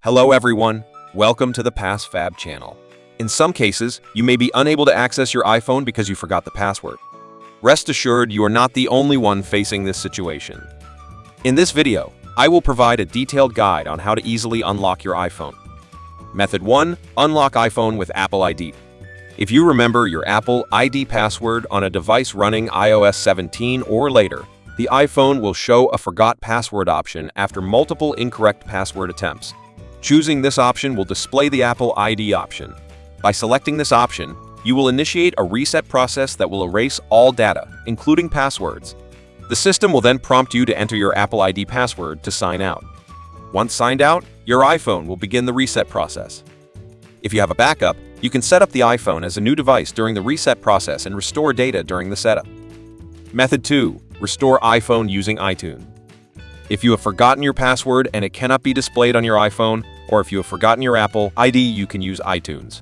Hello everyone, welcome to the PassFab channel. In some cases, you may be unable to access your iPhone because you forgot the password. Rest assured, you are not the only one facing this situation. In this video, I will provide a detailed guide on how to easily unlock your iPhone. Method 1. Unlock iPhone with Apple ID. If you remember your Apple ID password on a device running iOS 17 or later, the iPhone will show a forgot password option after multiple incorrect password attempts. Choosing this option will display the Apple ID option. By selecting this option, you will initiate a reset process that will erase all data, including passwords. The system will then prompt you to enter your Apple ID password to sign out. Once signed out, your iPhone will begin the reset process. If you have a backup, you can set up the iPhone as a new device during the reset process and restore data during the setup. Method 2. Restore iPhone using iTunes. If you have forgotten your password and it cannot be displayed on your iPhone, or if you have forgotten your Apple ID, you can use iTunes.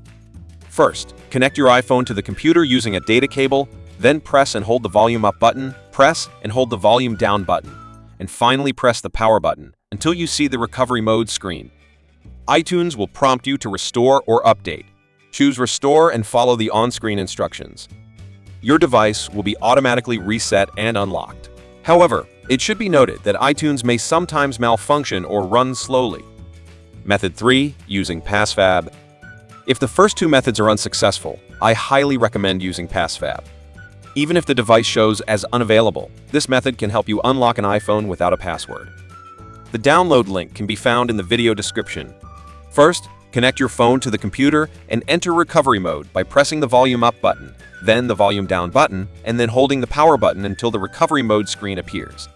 First, connect your iPhone to the computer using a data cable, then press and hold the volume up button, press and hold the volume down button, and finally press the power button until you see the recovery mode screen. iTunes will prompt you to restore or update. Choose Restore and follow the on-screen instructions. Your device will be automatically reset and unlocked. However, it should be noted that iTunes may sometimes malfunction or run slowly. Method 3. Using PassFab. If the first two methods are unsuccessful, I highly recommend using PassFab. Even if the device shows as unavailable, this method can help you unlock an iPhone without a password. The download link can be found in the video description. First, connect your phone to the computer and enter recovery mode by pressing the volume up button, then the volume down button, and then holding the power button until the recovery mode screen appears.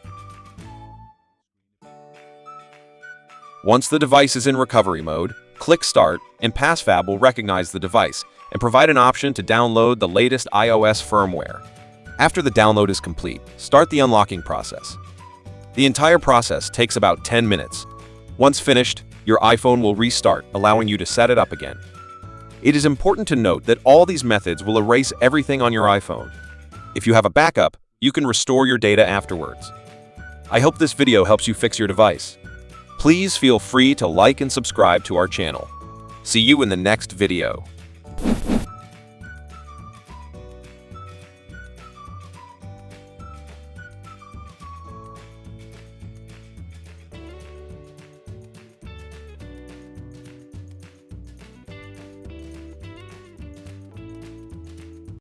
Once the device is in recovery mode, click Start, and PassFab will recognize the device and provide an option to download the latest iOS firmware. After the download is complete, start the unlocking process. The entire process takes about 10 minutes. Once finished, your iPhone will restart, allowing you to set it up again. It is important to note that all these methods will erase everything on your iPhone. If you have a backup, you can restore your data afterwards. I hope this video helps you fix your device. Please feel free to like and subscribe to our channel. See you in the next video.